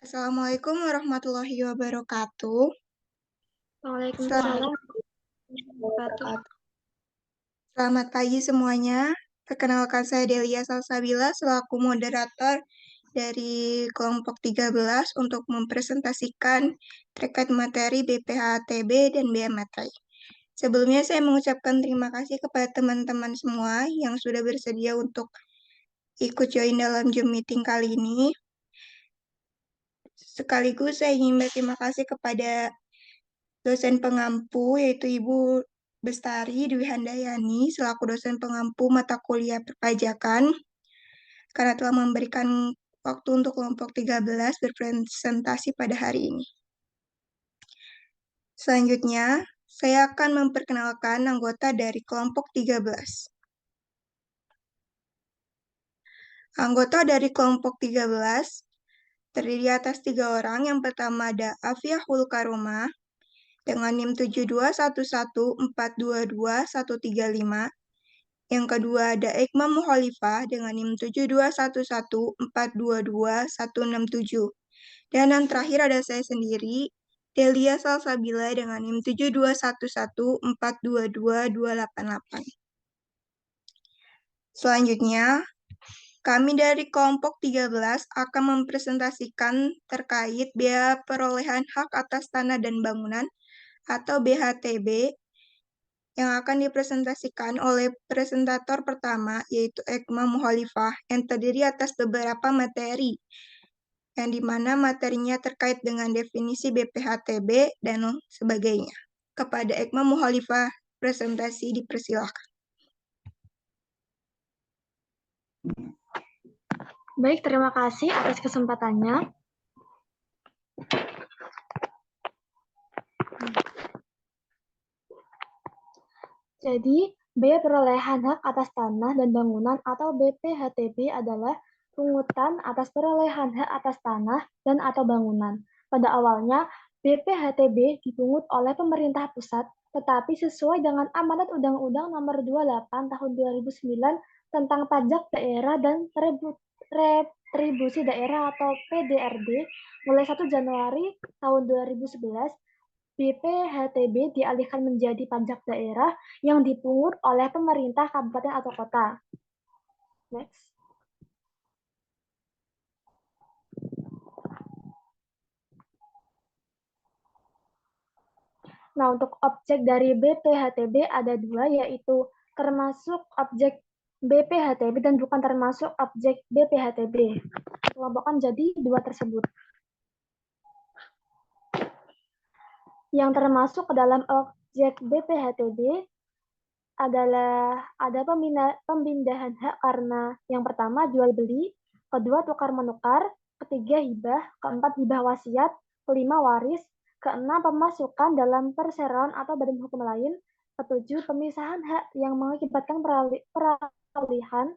Assalamualaikum warahmatullahi wabarakatuh. Selamat, Waalaikumsalam warahmatullahi wabarakatuh. selamat pagi semuanya. Perkenalkan saya Delia Salsabila selaku moderator dari kelompok 13 untuk mempresentasikan terkait materi BPH-TB dan Bea Materi. Sebelumnya saya mengucapkan terima kasih kepada teman-teman semua yang sudah bersedia untuk ikut join dalam Zoom meeting kali ini. Sekaligus saya ingin berterima kasih kepada dosen pengampu yaitu Ibu Bestari Dwi Handayani selaku dosen pengampu mata kuliah perpajakan karena telah memberikan waktu untuk kelompok 13 berpresentasi pada hari ini. Selanjutnya, saya akan memperkenalkan anggota dari kelompok 13. Anggota dari kelompok 13 terdiri atas 3 orang. Yang pertama ada Afia Hulkaroma dengan NIM 72114221135. Yang kedua ada Ekma Muhalifah dengan NIM 72114221167. Dan yang terakhir ada saya sendiri, Delia Salsabila dengan NIM 72114222288. Selanjutnya, kami dari kelompok 13 akan mempresentasikan terkait biaya perolehan hak atas tanah dan bangunan atau BHTB yang akan dipresentasikan oleh presentator pertama, yaitu Ekma Muhalifah, yang terdiri atas beberapa materi, yang dimana materinya terkait dengan definisi BPH-TB dan sebagainya. Kepada Ekma Muhalifah, presentasi dipersilahkan. Baik, terima kasih atas kesempatannya. Jadi, biaya perolehan hak atas tanah dan bangunan atau BPHTB adalah pungutan atas perolehan hak atas tanah dan atau bangunan. Pada awalnya, BPHTB dipungut oleh pemerintah pusat, tetapi sesuai dengan amanat Undang-Undang Nomor 28 Tahun 2009 tentang pajak daerah dan retribusi daerah atau PDRD, mulai 1 Januari tahun 2011, BPHTB dialihkan menjadi pajak daerah yang dipungut oleh pemerintah kabupaten atau kota. Next. Nah, untuk objek dari BPHTB ada dua, yaitu termasuk objek BPHTB dan bukan termasuk objek BPHTB. Kelompokkan jadi dua tersebut. Yang termasuk ke dalam objek BPHTB adalah ada pemindahan hak karena yang pertama jual beli, kedua tukar menukar, ketiga hibah, keempat hibah wasiat, kelima waris, keenam pemasukan dalam perseroan atau badan hukum lain, ketujuh pemisahan hak yang mengakibatkan peralihan,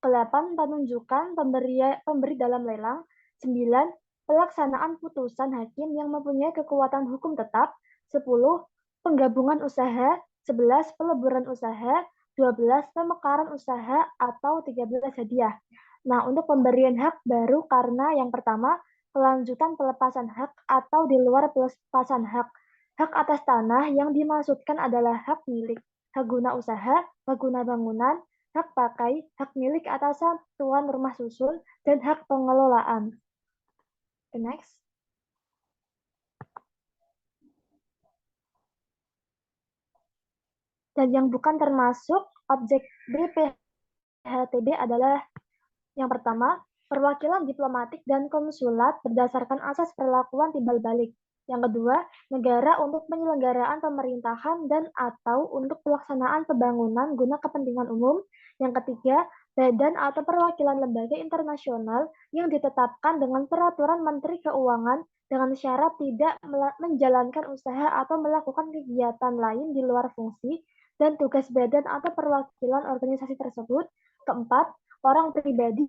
ke-8 penunjukan pemberi dalam lelang, 9 pelaksanaan putusan hakim yang mempunyai kekuatan hukum tetap, 10 penggabungan usaha, 11 peleburan usaha, 12 pemekaran usaha, atau 13 hadiah. Nah, untuk pemberian hak baru karena yang pertama, kelanjutan pelepasan hak atau di luar pelepasan hak. Hak atas tanah yang dimaksudkan adalah hak milik, hak guna usaha, hak guna bangunan, hak pakai, hak milik atas satuan rumah susun, dan hak pengelolaan. The next. Dan yang bukan termasuk objek BPHTB adalah yang pertama, perwakilan diplomatik dan konsulat berdasarkan asas perlakuan timbal balik. Yang kedua, negara untuk penyelenggaraan pemerintahan dan atau untuk pelaksanaan pembangunan guna kepentingan umum. Yang ketiga, badan atau perwakilan lembaga internasional yang ditetapkan dengan peraturan Menteri Keuangan dengan syarat tidak menjalankan usaha atau melakukan kegiatan lain di luar fungsi dan tugas badan atau perwakilan organisasi tersebut. Keempat, orang pribadi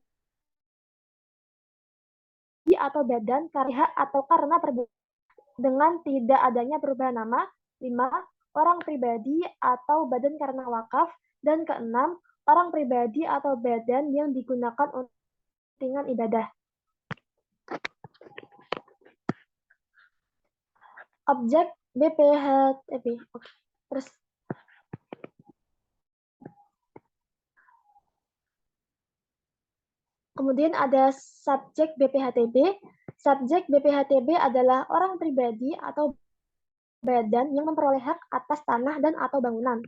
atau badan karya atau karena dengan tidak adanya perubahan nama. 5. Orang pribadi atau badan karena wakaf. Dan keenam, orang pribadi atau badan yang digunakan untuk kepentingan ibadah. objek BPHTB. Oke. Terus kemudian ada subjek BPHTB. Subjek BPHTB adalah orang pribadi atau badan yang memperoleh hak atas tanah dan atau bangunan.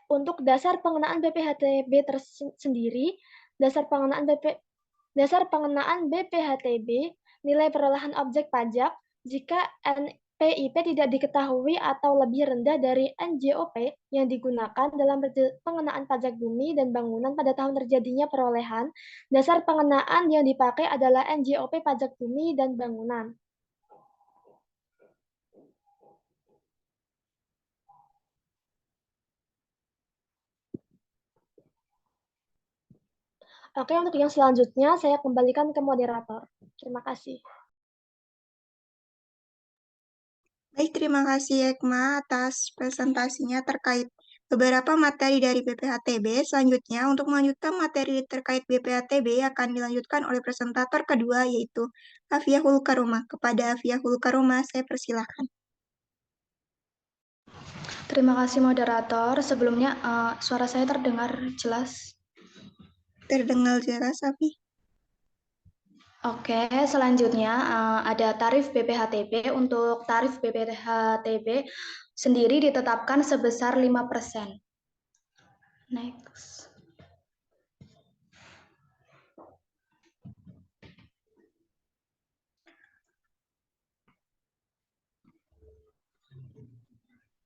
Untuk dasar pengenaan BPHTB tersendiri, dasar pengenaan BPHTB nilai perolehan objek pajak jika NPIP tidak diketahui atau lebih rendah dari NJOP yang digunakan dalam pengenaan pajak bumi dan bangunan pada tahun terjadinya perolehan. Dasar pengenaan yang dipakai adalah NJOP pajak bumi dan bangunan. Oke, untuk yang selanjutnya saya kembalikan ke moderator. Terima kasih. Baik, terima kasih Ekma atas presentasinya terkait beberapa materi dari BPHTB. Selanjutnya, untuk melanjutkan materi terkait BPHTB akan dilanjutkan oleh presentator kedua, yaitu Afia Hulkaroma. Kepada Afia Hulkaroma, saya persilahkan. Terima kasih moderator. Sebelumnya suara saya terdengar jelas? Terdengar jelas, Afi? Oke, selanjutnya ada tarif BPHTB. Untuk tarif BPHTB sendiri ditetapkan sebesar 5%. Next.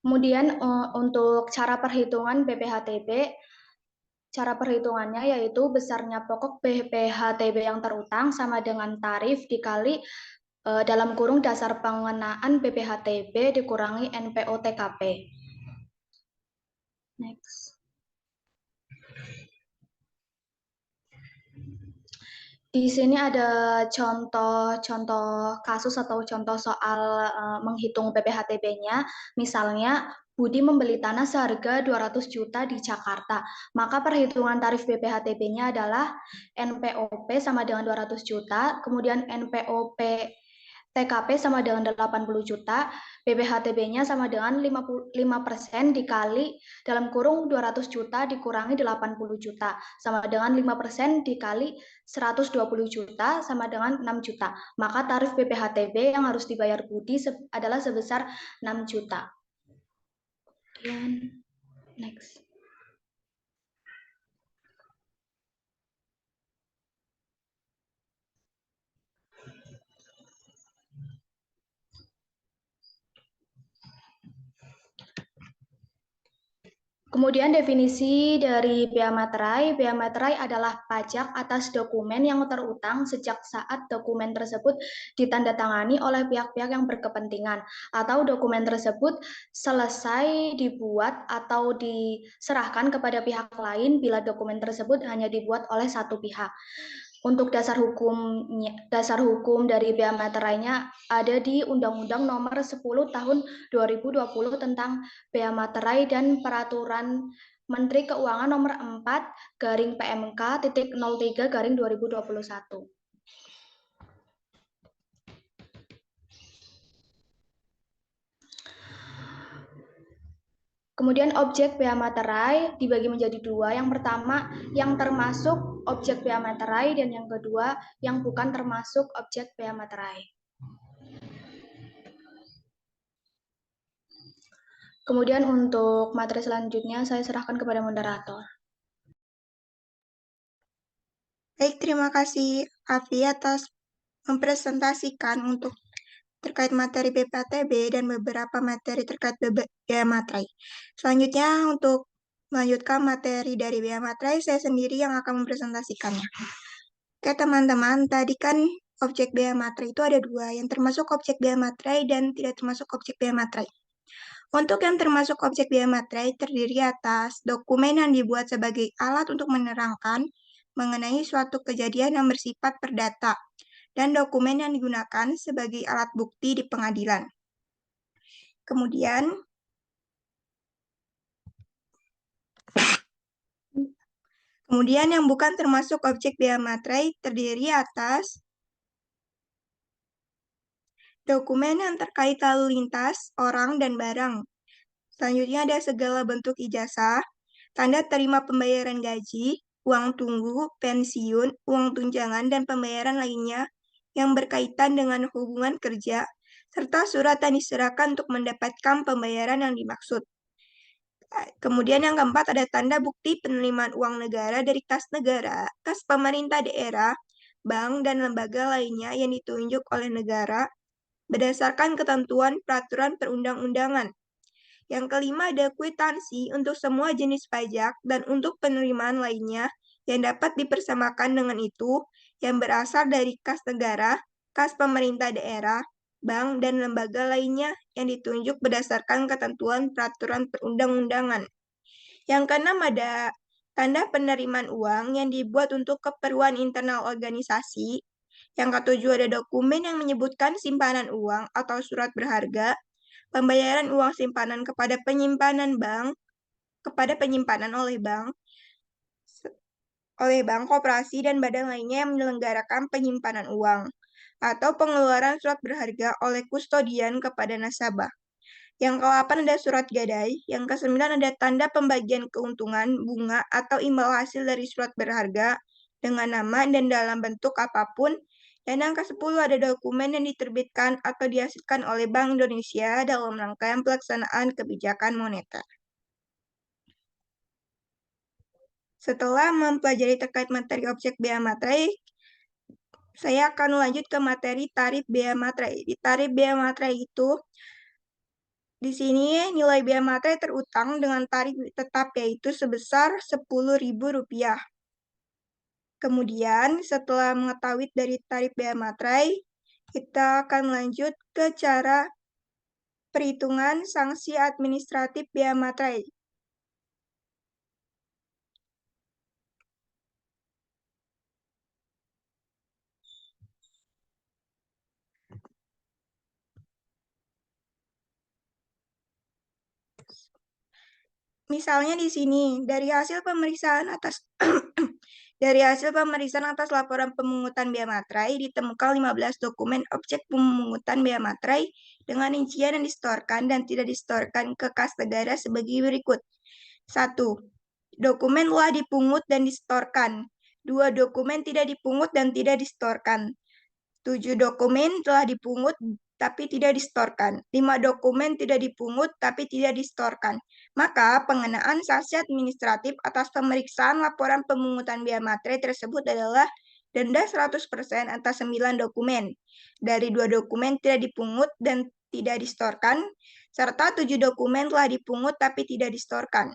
Kemudian untuk cara perhitungan BPHTB, cara perhitungannya yaitu besarnya pokok BPHTB yang terutang sama dengan tarif dikali dalam kurung dasar pengenaan BPHTB dikurangi NPO TKP. Next. Di sini ada contoh kasus atau contoh soal menghitung BPHTB-nya. Misalnya, Budi membeli tanah seharga 200 juta di Jakarta. Maka perhitungan tarif BPHTB-nya adalah NPOP sama dengan 200 juta, kemudian NPOP TKP sama dengan 80 juta, BPHTB-nya sama dengan 5% dikali dalam kurung 200 juta dikurangi 80 juta, sama dengan 5% dikali 120 juta sama dengan 6 juta. Maka tarif BPHTB yang harus dibayar Budi adalah sebesar 6 juta. Kemudian, next. Kemudian definisi dari bea materai. Bea materai adalah pajak atas dokumen yang terutang sejak saat dokumen tersebut ditandatangani oleh pihak-pihak yang berkepentingan atau dokumen tersebut selesai dibuat atau diserahkan kepada pihak lain bila dokumen tersebut hanya dibuat oleh satu pihak. Untuk dasar hukum dari bea materainya ada di Undang-Undang Nomor 10 Tahun 2020 tentang bea materai dan Peraturan Menteri Keuangan Nomor 4/PMK.03/2021. Kemudian objek bea materai dibagi menjadi dua. Yang pertama yang termasuk objek bea materai dan yang kedua yang bukan termasuk objek bea materai. Kemudian untuk materi selanjutnya saya serahkan kepada moderator. Baik, terima kasih Afi atas mempresentasikan untuk terkait materi BPHTB dan beberapa materi terkait bea materai. Selanjutnya, untuk melanjutkan materi dari bea materai, saya sendiri yang akan mempresentasikannya. Oke, teman-teman, tadi kan objek bea materai itu ada dua, yang termasuk objek bea materai dan tidak termasuk objek bea materai. Untuk yang termasuk objek bea materai terdiri atas dokumen yang dibuat sebagai alat untuk menerangkan mengenai suatu kejadian yang bersifat perdata. dan dokumen yang digunakan sebagai alat bukti di pengadilan. Kemudian yang bukan termasuk objek biaya materai terdiri atas dokumen yang terkait lalu lintas, orang, dan barang. Selanjutnya ada segala bentuk ijazah, tanda terima pembayaran gaji, uang tunggu, pensiun, uang tunjangan, dan pembayaran lainnya yang berkaitan dengan hubungan kerja, serta surat yang diserahkan untuk mendapatkan pembayaran yang dimaksud. Kemudian yang keempat ada tanda bukti penerimaan uang negara dari kas negara, kas pemerintah daerah, bank, dan lembaga lainnya yang ditunjuk oleh negara berdasarkan ketentuan peraturan perundang-undangan. Yang kelima ada kwitansi untuk semua jenis pajak dan untuk penerimaan lainnya yang dapat dipersamakan dengan itu yang berasal dari kas negara, kas pemerintah daerah, bank, dan lembaga lainnya yang ditunjuk berdasarkan ketentuan peraturan perundang-undangan. Yang keenam ada tanda penerimaan uang yang dibuat untuk keperluan internal organisasi. Yang ketujuh ada dokumen yang menyebutkan simpanan uang atau surat berharga, pembayaran uang simpanan kepada penyimpanan oleh bank, koperasi, dan badan lainnya yang menyelenggarakan penyimpanan uang, atau pengeluaran surat berharga oleh kustodian kepada nasabah. Yang ke-8 ada surat gadai, yang ke-9 ada tanda pembagian keuntungan, bunga, atau imbal hasil dari surat berharga dengan nama dan dalam bentuk apapun. Dan yang ke-10 ada dokumen yang diterbitkan atau dihasilkan oleh Bank Indonesia dalam rangkaian pelaksanaan kebijakan moneter. Setelah mempelajari terkait materi objek biaya materai, saya akan lanjut ke materi tarif biaya materai. Di tarif biaya materai itu, di sini nilai biaya materai terutang dengan tarif tetap yaitu sebesar Rp10.000. Kemudian, setelah mengetahui dari tarif biaya materai, kita akan lanjut ke cara perhitungan sanksi administratif biaya materai. Misalnya di sini, dari hasil pemeriksaan atas laporan pemungutan biaya materai ditemukan 15 dokumen objek pemungutan biaya materai dengan rincian yang disetorkan dan tidak disetorkan ke kas negara sebagai berikut. 1. Dokumen telah dipungut dan disetorkan. 2. Dokumen tidak dipungut dan tidak disetorkan. 7 dokumen telah dipungut tapi tidak disetorkan. 5 dokumen tidak dipungut tapi tidak disetorkan. Maka pengenaan sanksi administratif atas pemeriksaan laporan pemungutan biaya materai tersebut adalah denda 100% atas 9 dokumen. Dari 2 dokumen tidak dipungut dan tidak disetorkan, serta 7 dokumen telah dipungut tapi tidak disetorkan.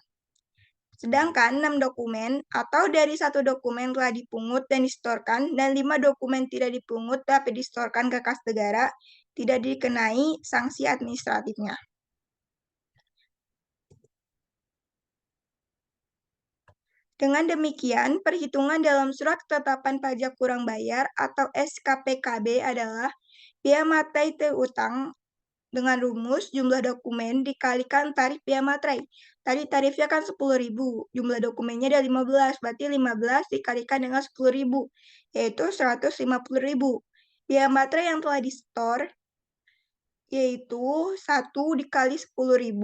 Sedangkan 6 dokumen atau dari 1 dokumen telah dipungut dan disetorkan dan 5 dokumen tidak dipungut tapi disetorkan ke kas negara tidak dikenai sanksi administratifnya. Dengan demikian, perhitungan dalam surat ketetapan pajak kurang bayar atau SKPKB adalah biaya materai terutang dengan rumus jumlah dokumen dikalikan tarif biaya materai. Tadi tarifnya kan 10.000, jumlah dokumennya ada 15, berarti 15 dikalikan dengan 10.000, yaitu 150.000. Biaya materai yang telah di-store yaitu 1 dikali 10.000,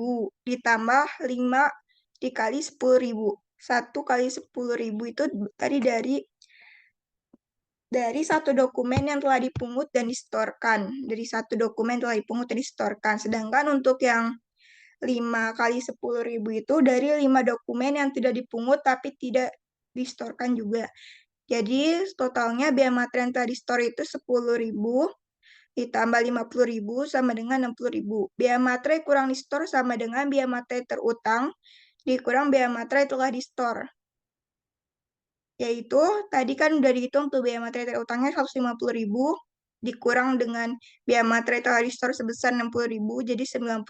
ditambah 5 dikali 10.000. 1 kali 10.000 itu tadi dari 1 dokumen yang telah dipungut dan disetorkan. Dari 1 dokumen telah dipungut dan disetorkan. Sedangkan untuk yang 5 kali 10.000 itu dari 5 dokumen yang tidak dipungut tapi tidak disetorkan juga. Jadi totalnya biaya materai yang telah di-store itu 10.000 ditambah 50.000 sama dengan 60.000. Biaya materai kurang di-store sama dengan biaya materai terutang dikurang biaya materai telah di-store. Yaitu tadi kan udah dihitung tuh biaya materai terutangnya 150.000 dikurang dengan biaya materai telah di-store sebesar 60.000 jadi 90.000.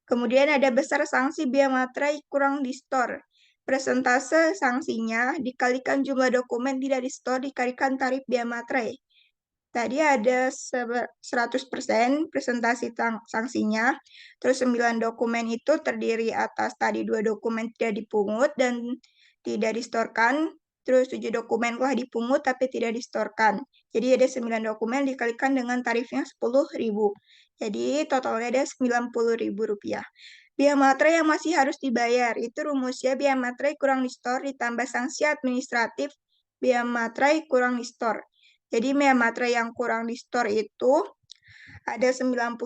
Kemudian ada besar sanksi biaya materai kurang di-store. Persentase sanksinya dikalikan jumlah dokumen tidak di-store dikalikan tarif biaya materai. Tadi ada 100% presentasi sanksinya, terus 9 dokumen itu terdiri atas tadi 2 dokumen tidak dipungut dan tidak distorkan, terus 7 dokumen telah dipungut tapi tidak distorkan. Jadi ada 9 dokumen dikalikan dengan tarifnya 10.000. Jadi totalnya ada Rp90.000. Biaya materai yang masih harus dibayar, itu rumusnya biaya materai kurang distor ditambah sanksi administratif biaya materai kurang distor. Jadi biaya materai yang kurang distor itu ada 90.000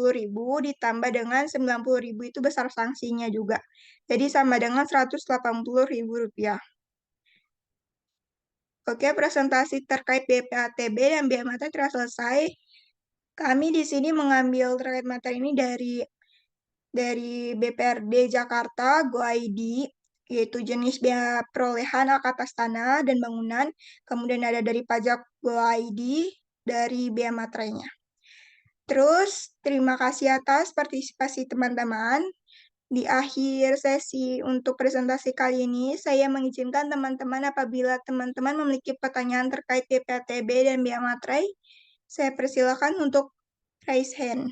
ditambah dengan 90.000 itu besar sanksinya juga. Jadi sama dengan Rp180.000. Oke, presentasi terkait BPATB dan biaya materai telah selesai. Kami di sini mengambil terkait materi ini dari BPRD Jakarta, GoID, yaitu jenis biaya perolehan hak atas tanah dan bangunan. Kemudian ada dari pajak GoID, dari biaya materainya. Terus, terima kasih atas partisipasi teman-teman. Di akhir sesi untuk presentasi kali ini, saya mengizinkan teman-teman apabila teman-teman memiliki pertanyaan terkait BPATB dan biaya materai, saya persilakan untuk raise hand.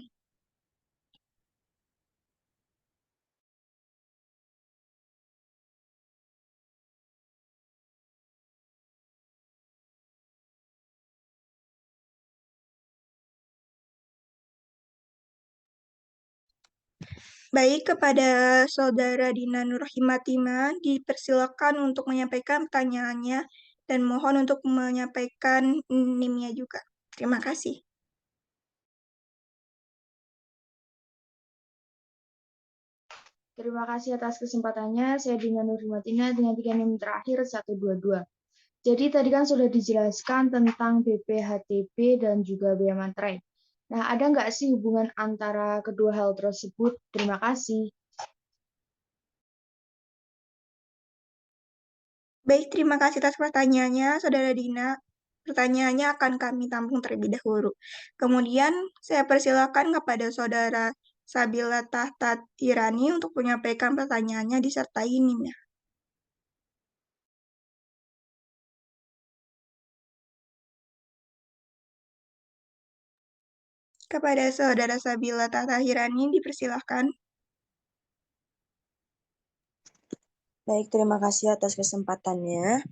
Baik, kepada Saudara Dina Nurhimatima, dipersilakan untuk menyampaikan pertanyaannya dan mohon untuk menyampaikan NIM-nya juga. Terima kasih. Terima kasih atas kesempatannya. Saya Dina Nurhimatina dengan tiga NIM terakhir 122. Jadi tadi kan sudah dijelaskan tentang BPHTB dan juga biaya materai. Nah, ada nggak sih hubungan antara kedua hal tersebut? Terima kasih. Baik, terima kasih atas pertanyaannya, Saudara Dina. Pertanyaannya akan kami tampung terlebih dahulu. Kemudian, saya persilakan kepada Saudara Sabila Tahtat Irani untuk menyampaikan pertanyaannya disertai NIM-nya. Kepada Saudara Sabila Tahirani, dipersilahkan. Baik, terima kasih atas kesempatannya.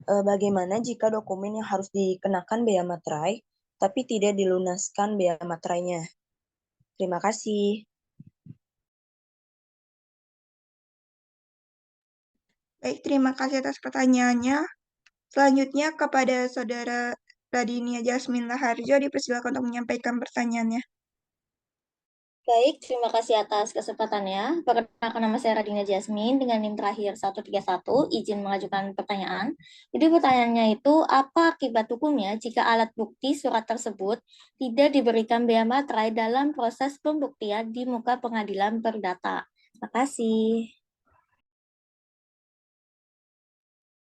Bagaimana jika dokumen yang harus dikenakan bea materai, tapi tidak dilunaskan bea materainya? Terima kasih. Baik, terima kasih atas pertanyaannya. Selanjutnya kepada Saudara Radinia Jasmine Laharjo, dipersilakan untuk menyampaikan pertanyaannya. Baik, terima kasih atas kesempatannya. Perkenalkan, nama saya Radina Jasmine dengan NIM terakhir 131, izin mengajukan pertanyaan. Jadi pertanyaannya itu, apa akibat hukumnya jika alat bukti surat tersebut tidak diberikan bea materai dalam proses pembuktian di muka pengadilan perdata? Terima kasih.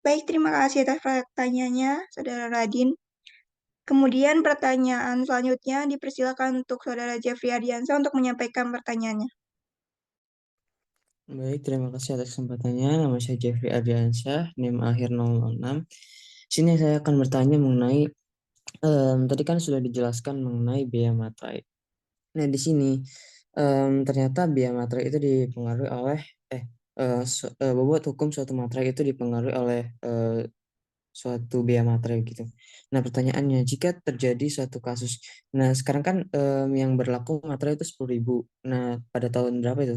Baik, terima kasih atas pertanyaannya, Saudara Radin. Kemudian pertanyaan selanjutnya dipersilakan untuk Saudara Jeffrey Ardiansyah untuk menyampaikan pertanyaannya. Baik, terima kasih atas kesempatannya. Nama saya Jeffrey Ardiansyah, NIM akhir 006. Sini saya akan bertanya mengenai, tadi kan sudah dijelaskan mengenai biaya materai. Nah, di sini ternyata biaya materai itu dipengaruhi oleh, bobot hukum suatu materai itu dipengaruhi oleh suatu biaya materai gitu. Nah, pertanyaannya, jika terjadi suatu kasus, nah sekarang kan yang berlaku materai itu 10.000. Nah, pada tahun berapa itu?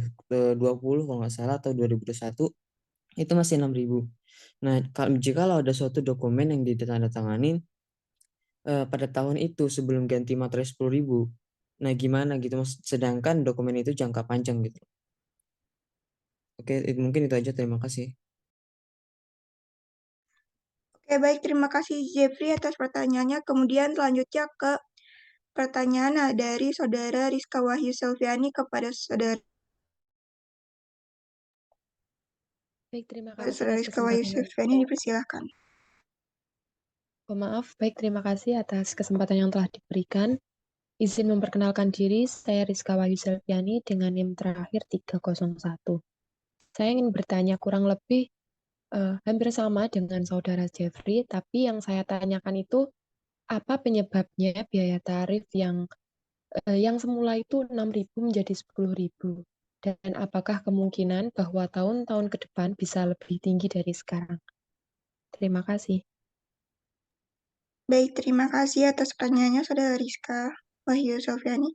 20 kalau nggak salah atau 2021 itu masih 6.000. Nah, jika ada suatu dokumen yang ditandatangani pada tahun itu sebelum ganti materai 10.000, nah gimana gitu Mas? Sedangkan dokumen itu jangka panjang gitu. Oke, mungkin itu aja. Terima kasih. Oke, baik. Terima kasih Jeffrey atas pertanyaannya. Kemudian selanjutnya ke pertanyaan dari Saudara Rizka Wahyu Selviani kepada Saudara Baik, terima kasih Saudara atas Rizka Wahyu kesempatannya. Selviani, dipersilakan. Maaf, baik, terima kasih atas kesempatan yang telah diberikan. Izin memperkenalkan diri, saya Rizka Wahyu Selviani dengan NIM terakhir 301. Saya ingin bertanya kurang lebih hampir sama dengan saudara Jeffrey, tapi yang saya tanyakan itu apa penyebabnya biaya tarif yang semula itu 6.000 menjadi 10.000? Dan apakah kemungkinan bahwa tahun-tahun ke depan bisa lebih tinggi dari sekarang? Terima kasih. Baik, terima kasih atas pertanyaannya, Saudara Rizka Wahyu Sofyani.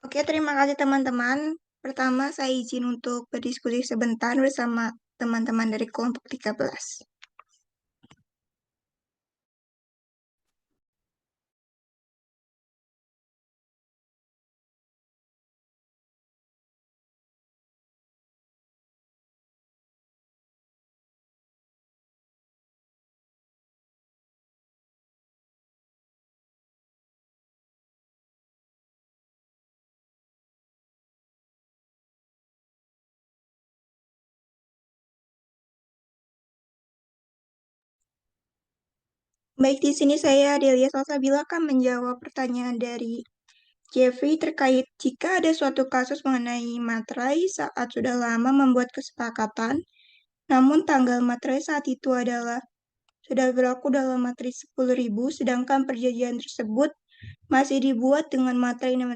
Oke, terima kasih teman-teman. Pertama, saya izin untuk berdiskusi sebentar bersama teman-teman dari kelompok 13. Baik, di sini saya Delia Salsabila akan menjawab pertanyaan dari Jeffrey terkait jika ada suatu kasus mengenai materai saat sudah lama membuat kesepakatan, namun tanggal materai saat itu adalah sudah berlaku dalam materai 10.000, sedangkan perjanjian tersebut masih dibuat dengan materai 6.000.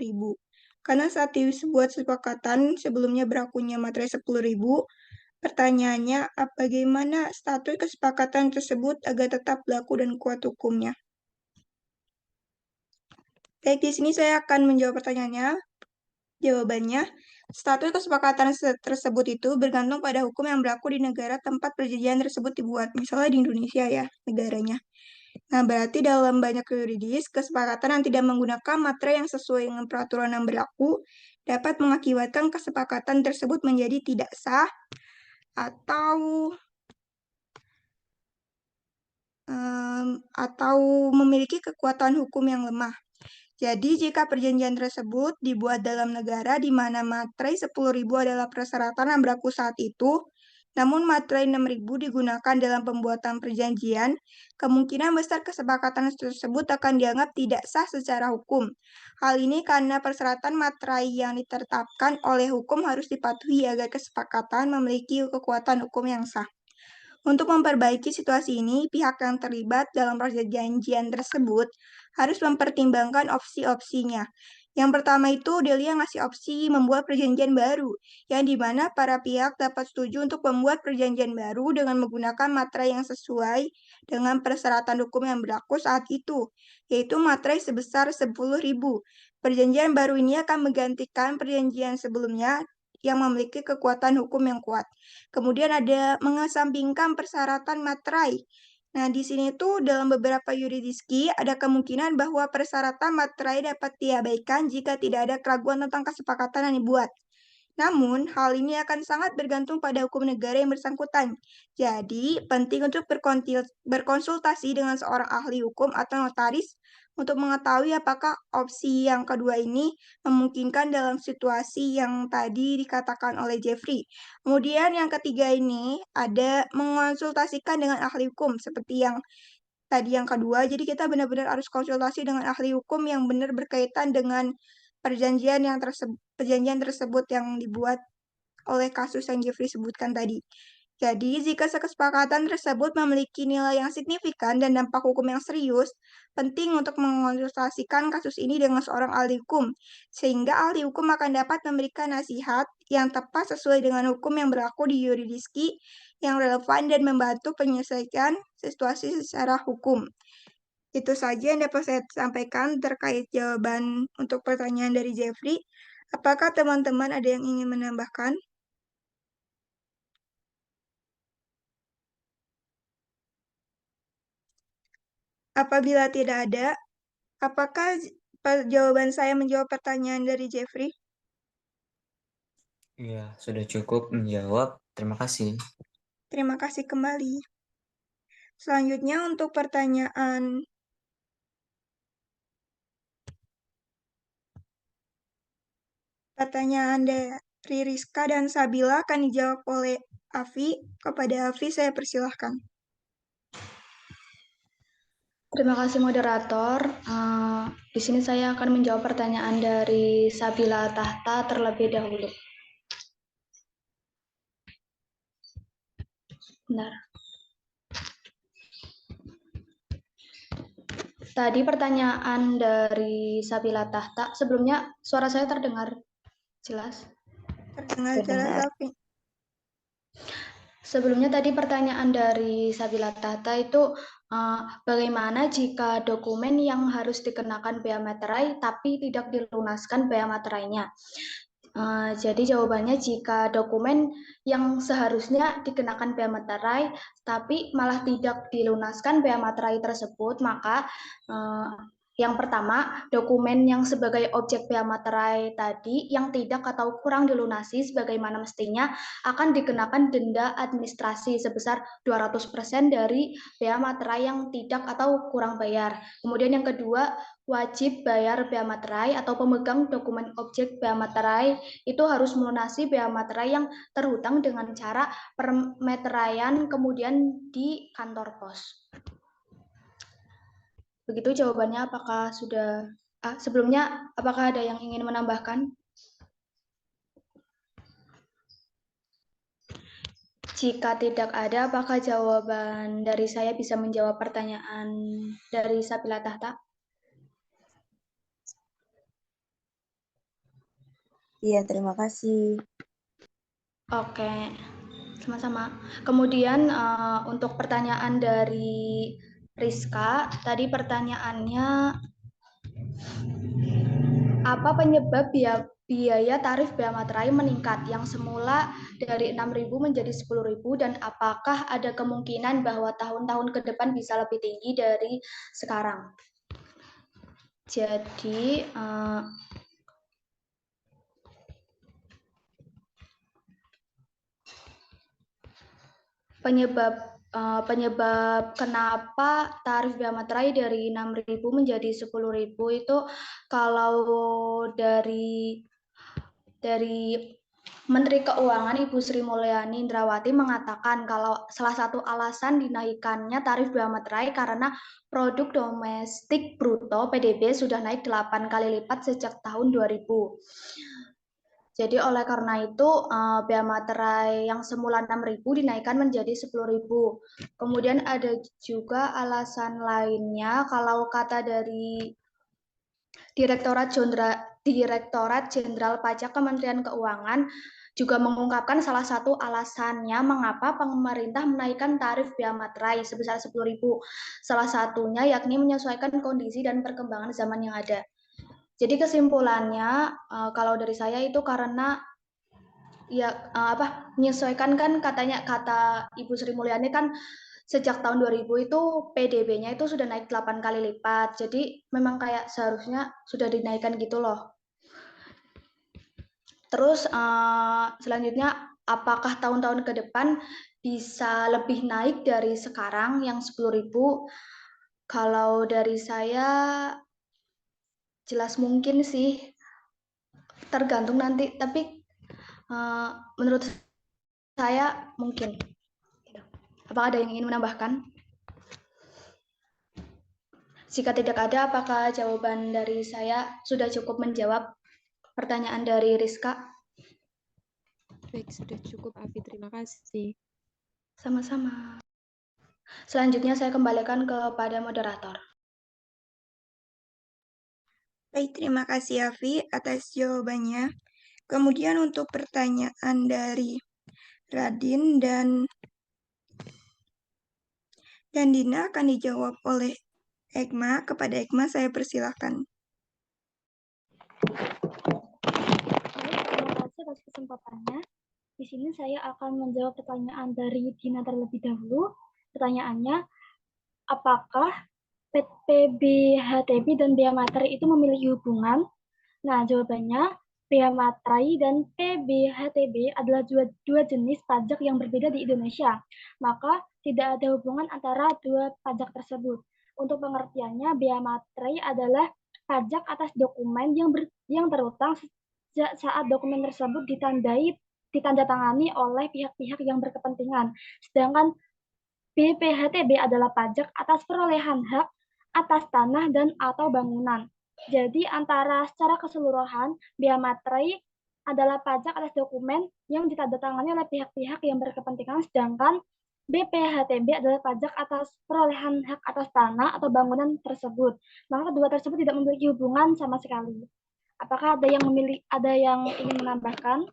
Karena saat dibuat kesepakatan sebelumnya berlakunya materai 10.000, pertanyaannya, bagaimana status kesepakatan tersebut agar tetap berlaku dan kuat hukumnya? Baik, di sini saya akan menjawab pertanyaannya. Jawabannya, status kesepakatan tersebut itu bergantung pada hukum yang berlaku di negara tempat perjanjian tersebut dibuat. Misalnya di Indonesia ya, negaranya. Nah, berarti dalam banyak yuridis, kesepakatan yang tidak menggunakan materai yang sesuai dengan peraturan yang berlaku dapat mengakibatkan kesepakatan tersebut menjadi tidak sah atau memiliki kekuatan hukum yang lemah. Jadi, jika perjanjian tersebut dibuat dalam negara di mana materai 10.000 adalah persyaratan yang berlaku saat itu, namun materai 6.000 digunakan dalam pembuatan perjanjian, kemungkinan besar kesepakatan tersebut akan dianggap tidak sah secara hukum. Hal ini karena persyaratan materai yang ditetapkan oleh hukum harus dipatuhi agar kesepakatan memiliki kekuatan hukum yang sah. Untuk memperbaiki situasi ini, pihak yang terlibat dalam perjanjian tersebut harus mempertimbangkan opsi-opsinya. Yang pertama itu, Delia ngasih opsi membuat perjanjian baru, yang dimana para pihak dapat setuju untuk membuat perjanjian baru dengan menggunakan materai yang sesuai dengan persyaratan hukum yang berlaku saat itu, yaitu materai sebesar 10.000. Perjanjian baru ini akan menggantikan perjanjian sebelumnya yang memiliki kekuatan hukum yang kuat. Kemudian ada mengesampingkan persyaratan materai. Nah, di sini tuh dalam beberapa yuridiski ada kemungkinan bahwa persyaratan materai dapat diabaikan jika tidak ada keraguan tentang kesepakatan yang dibuat. Namun, hal ini akan sangat bergantung pada hukum negara yang bersangkutan. Jadi, penting untuk berkonsultasi dengan seorang ahli hukum atau notaris untuk mengetahui apakah opsi yang kedua ini memungkinkan dalam situasi yang tadi dikatakan oleh Jeffrey. Kemudian yang ketiga ini ada mengonsultasikan dengan ahli hukum seperti yang tadi yang kedua. Jadi kita benar-benar harus konsultasi dengan ahli hukum yang benar berkaitan dengan perjanjian tersebut yang dibuat oleh kasus yang Jeffrey sebutkan tadi. Jadi, jika kesepakatan tersebut memiliki nilai yang signifikan dan dampak hukum yang serius, penting untuk mengonsultasikan kasus ini dengan seorang ahli hukum, sehingga ahli hukum akan dapat memberikan nasihat yang tepat sesuai dengan hukum yang berlaku di yuridiski yang relevan dan membantu penyelesaian situasi secara hukum. Itu saja yang dapat saya sampaikan terkait jawaban untuk pertanyaan dari Jeffrey. Apakah teman-teman ada yang ingin menambahkan? Apabila tidak ada, apakah jawaban saya menjawab pertanyaan dari Jeffrey? Iya, sudah cukup menjawab. Terima kasih. Terima kasih kembali. Selanjutnya untuk pertanyaan dari Rizka dan Sabila akan dijawab oleh Afi. Kepada Afi saya persilahkan. Terima kasih moderator. Di sini saya akan menjawab pertanyaan dari Sabila Tahta terlebih dahulu. Bentar. Tadi pertanyaan dari Sabila Tahta, sebelumnya suara saya terdengar jelas? Terdengar jelas, Afi. Sebelumnya tadi pertanyaan dari Sabila Tahta itu bagaimana jika dokumen yang harus dikenakan bea materai tapi tidak dilunaskan bea materainya? Jadi jawabannya jika dokumen yang seharusnya dikenakan bea materai tapi malah tidak dilunaskan bea materai tersebut, maka yang pertama, dokumen yang sebagai objek bea materai tadi yang tidak atau kurang dilunasi sebagaimana mestinya akan dikenakan denda administrasi sebesar 200% dari bea materai yang tidak atau kurang bayar. Kemudian yang kedua, wajib bayar bea materai atau pemegang dokumen objek bea materai itu harus melunasi bea materai yang terhutang dengan cara permeteraian kemudian di kantor pos. Begitu jawabannya. Apakah sudah sebelumnya apakah ada yang ingin menambahkan? Jika tidak ada, apakah jawaban dari saya bisa menjawab pertanyaan dari Sabila Tahta? Iya, terima kasih. Oke, sama-sama. Kemudian untuk pertanyaan dari Rizka, tadi pertanyaannya apa penyebab biaya tarif bea materai meningkat yang semula dari 6.000 menjadi 10.000 dan apakah ada kemungkinan bahwa tahun-tahun ke depan bisa lebih tinggi dari sekarang? Jadi penyebab kenapa tarif bea materai dari 6.000 menjadi 10.000 itu kalau dari Menteri Keuangan Ibu Sri Mulyani Indrawati mengatakan kalau salah satu alasan dinaikannya tarif bea materai karena produk domestik bruto PDB sudah naik 8 kali lipat sejak tahun 2000. Jadi oleh karena itu bea materai yang semula 6.000 dinaikkan menjadi 10.000. Kemudian ada juga alasan lainnya kalau kata dari Direktorat Jenderal Pajak Kementerian Keuangan juga mengungkapkan salah satu alasannya mengapa pemerintah menaikkan tarif bea materai sebesar 10.000. Salah satunya yakni menyesuaikan kondisi dan perkembangan zaman yang ada. Jadi kesimpulannya kalau dari saya itu karena menyesuaikan kan katanya kata Ibu Sri Mulyani kan sejak tahun 2000 itu PDB-nya itu sudah naik 8 kali lipat. Jadi memang kayak seharusnya sudah dinaikkan gitu loh. Terus selanjutnya apakah tahun-tahun ke depan bisa lebih naik dari sekarang yang 10.000? Kalau dari saya jelas mungkin sih, tergantung nanti, tapi menurut saya mungkin. Apakah ada yang ingin menambahkan? Jika tidak ada, apakah jawaban dari saya sudah cukup menjawab pertanyaan dari Rizka? Baik, sudah cukup, Afi. Terima kasih. Sama-sama. Selanjutnya saya kembalikan kepada moderator. Baik, terima kasih Afi atas jawabannya. Kemudian untuk pertanyaan dari Radin dan Dina akan dijawab oleh Egma. Kepada Egma saya persilahkan. Terima kasih atas kesempatannya. Di sini saya akan menjawab pertanyaan dari Dina terlebih dahulu. Pertanyaannya, apakah PBHTB dan bea materai itu memiliki hubungan? Nah, jawabannya bea materai dan PBHTB adalah dua jenis pajak yang berbeda di Indonesia. Maka tidak ada hubungan antara dua pajak tersebut. Untuk pengertiannya, bea materai adalah pajak atas dokumen yang terhutang saat dokumen tersebut ditandatangani oleh pihak-pihak yang berkepentingan. Sedangkan BPHTB adalah pajak atas perolehan hak atas tanah dan atau bangunan. Jadi antara secara keseluruhan, bea materai adalah pajak atas dokumen yang ditandatangani oleh pihak-pihak yang berkepentingan, sedangkan BPHTB adalah pajak atas perolehan hak atas tanah atau bangunan tersebut. Maka kedua tersebut tidak memiliki hubungan sama sekali. Apakah ada yang ingin menambahkan?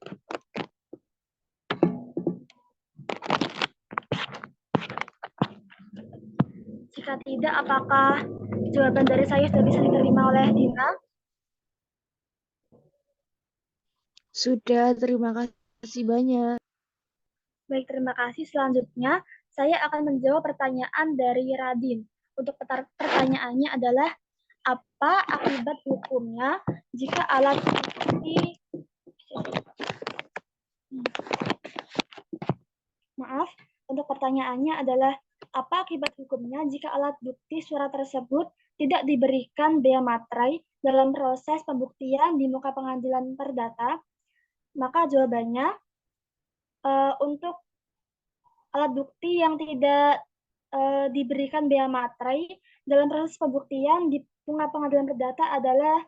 Jika tidak, apakah jawaban dari saya sudah bisa diterima oleh Dina? Sudah, terima kasih banyak. Baik, terima kasih. Selanjutnya, saya akan menjawab pertanyaan dari Radin. Untuk pertanyaannya adalah, apa akibat hukumnya jika alat bukti untuk pertanyaannya adalah, apa akibat hukumnya jika alat bukti surat tersebut tidak diberikan bea materai dalam proses pembuktian di muka pengadilan perdata? Maka jawabannya, untuk alat bukti yang tidak diberikan bea materai dalam proses pembuktian di muka pengadilan perdata adalah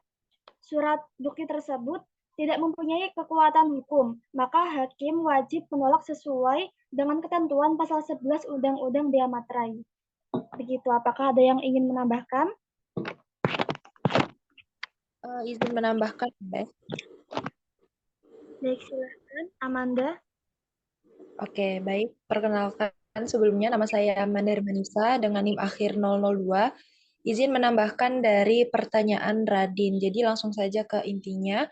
surat bukti tersebut tidak mempunyai kekuatan hukum, maka hakim wajib menolak sesuai dengan ketentuan pasal 11 Undang-Undang Bea Materai. Begitu, apakah ada yang ingin menambahkan? Izin menambahkan, Mbak. Baik, silahkan. Amanda. Oke, baik. Perkenalkan sebelumnya, nama saya Amanda Hermanisa dengan NIM akhir 002. Izin menambahkan dari pertanyaan Radin. Jadi langsung saja ke intinya.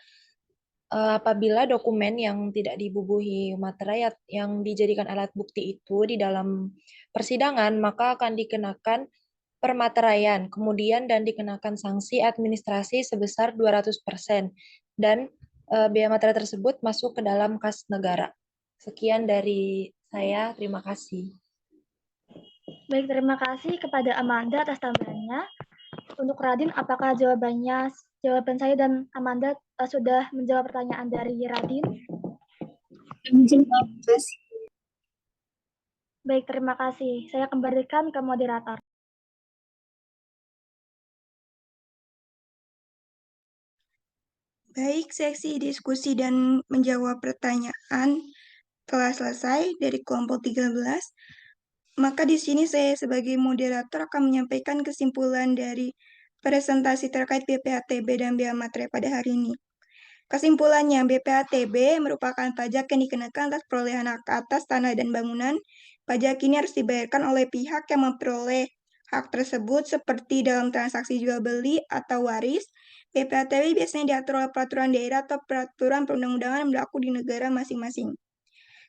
Apabila dokumen yang tidak dibubuhi materai yang dijadikan alat bukti itu di dalam persidangan, maka akan dikenakan permateraian, kemudian dan dikenakan sanksi administrasi sebesar 200%. Dan bea materai tersebut masuk ke dalam kas negara. Sekian dari saya, terima kasih. Baik, terima kasih kepada Amanda atas tambahannya. Untuk Radin, apakah jawaban saya dan Amanda sudah menjawab pertanyaan dari Radin? Baik, terima kasih. Saya kembalikan ke moderator. Baik, seksi diskusi dan menjawab pertanyaan telah selesai dari kelompok 13. Maka di sini saya sebagai moderator akan menyampaikan kesimpulan dari presentasi terkait BPHTB dan bea materai pada hari ini. Kesimpulannya, BPHTB merupakan pajak yang dikenakan atas perolehan hak atas tanah dan bangunan. Pajak ini harus dibayarkan oleh pihak yang memperoleh hak tersebut seperti dalam transaksi jual beli atau waris. BPHTB biasanya diatur oleh peraturan daerah atau peraturan perundang-undangan yang berlaku di negara masing-masing.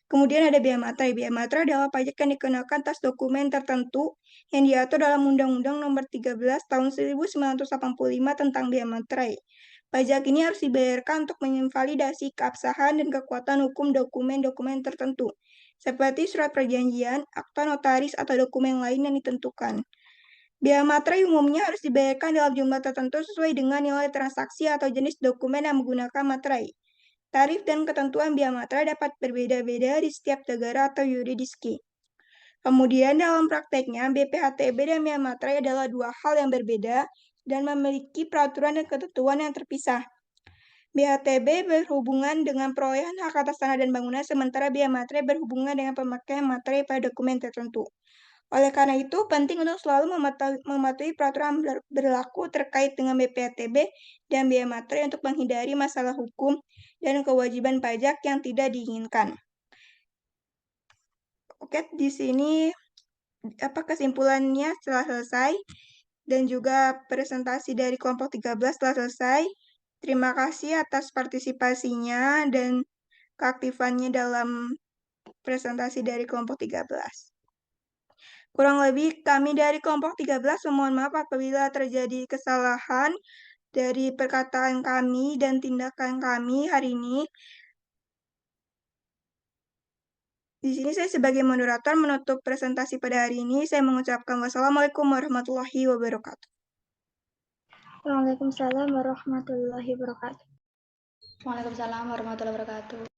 Kemudian ada bea materai. Bea materai adalah pajak yang dikenakan atas dokumen tertentu yang diatur dalam Undang-Undang Nomor 13 Tahun 1985 tentang bea materai. Pajak ini harus dibayarkan untuk menginvalidasi keabsahan dan kekuatan hukum dokumen-dokumen tertentu, seperti surat perjanjian, akta notaris, atau dokumen lain yang ditentukan. Bea materai umumnya harus dibayarkan dalam jumlah tertentu sesuai dengan nilai transaksi atau jenis dokumen yang menggunakan materai. Tarif dan ketentuan bea materai dapat berbeda-beda di setiap negara atau yurisdiksi. Kemudian dalam prakteknya, BPHTB dan bea materai adalah dua hal yang berbeda dan memiliki peraturan dan ketentuan yang terpisah. BHTB berhubungan dengan perolehan hak atas tanah dan bangunan, sementara bea materai berhubungan dengan pemakaian materai pada dokumen tertentu. Oleh karena itu, penting untuk selalu mematuhi peraturan berlaku terkait dengan BPHTB dan bea materai untuk menghindari masalah hukum dan kewajiban pajak yang tidak diinginkan. Oke, di sini kesimpulannya telah selesai dan juga presentasi dari kelompok 13 telah selesai. Terima kasih atas partisipasinya dan keaktifannya dalam presentasi dari kelompok 13. Kurang lebih kami dari kelompok 13 memohon maaf apabila terjadi kesalahan dari perkataan kami dan tindakan kami hari ini. Di sini saya sebagai moderator menutup presentasi pada hari ini. Saya mengucapkan wassalamualaikum warahmatullahi wabarakatuh. Waalaikumsalam warahmatullahi wabarakatuh. Waalaikumsalam warahmatullahi wabarakatuh.